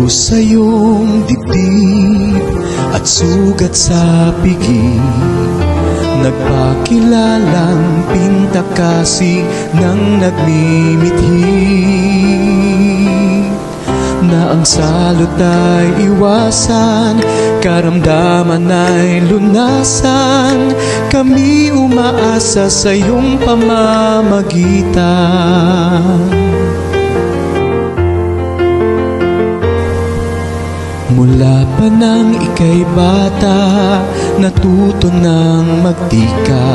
sa iyong dibdib at sugat sa pigi, nagpakilalang pintakasi ng nagmimithi, na ang salot ay iwasan, karamdaman ay lunasan. Kami umaasa sa iyong pamamagitan. Mula pa nang ika'y bata, natuto nang magtika.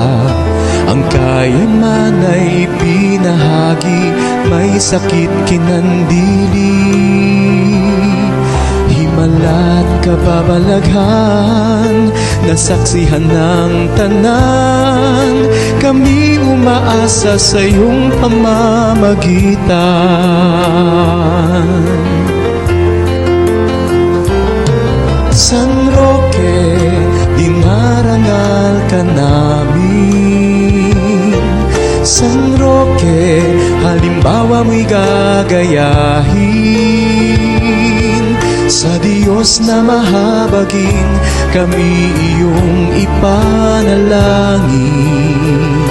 Ang kaya man ay pinahagi, may sakit kinandili. Himala't kababalaghan, nasaksihan ng tanan. Kami umaasa sa iyong pamamagitan. San Roque, dinarangal ka namin. San Roque, halimbawa mo'y gagayahin. Sa Diyos na mahabagin, kami iyong ipanalangin.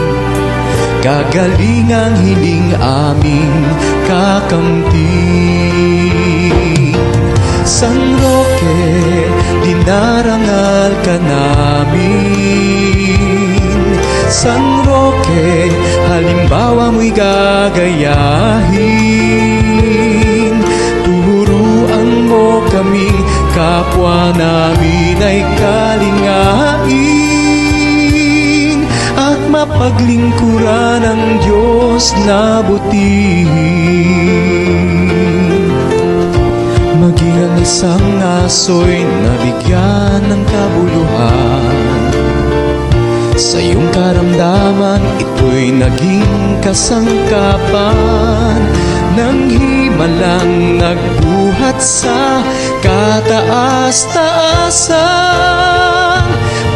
Gagaling ang hiling aming kakamtin. San Roque, dinarangal ka namin. San Roque, halimbawa mo'y gagayahin. Turuan mo kami, kapwa namin ay kalingain, at mapaglingkuran ang Diyos na butihin. Maging ang isang aso'y nabigyan ng kabuluhan. Sa iyong karamdaman, ito'y naging kasangkapan ng himalang nagbuhat sa kataas-taasan.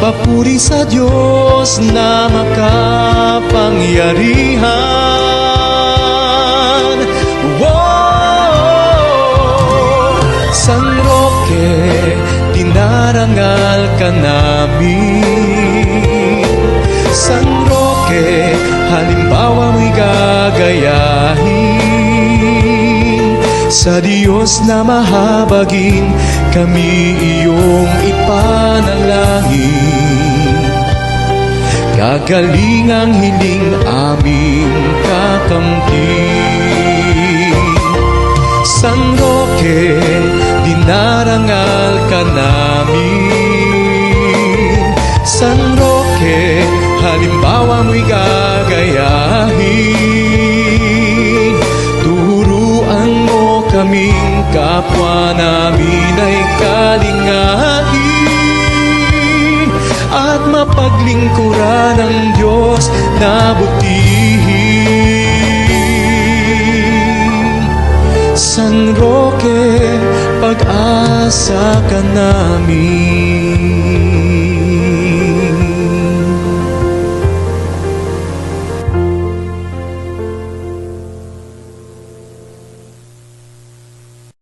Papuri sa Diyos na makapangyarihan. San Roque, dinarangal ka namin. San Roque, halimbawa mo'y gagayahin. Sa Diyos na mahabagin, kami iyong ipanalangin. Gagaling ang hiling aming kakamtin. San Roque, dinarangal ka namin. San Roque, halimbawa mo'y gagayahin. Turuan mo kaming kapwa namin ay kalingain, at mapaglingkuran ang Diyos na butihin. San Roque, pag-asa ka namin.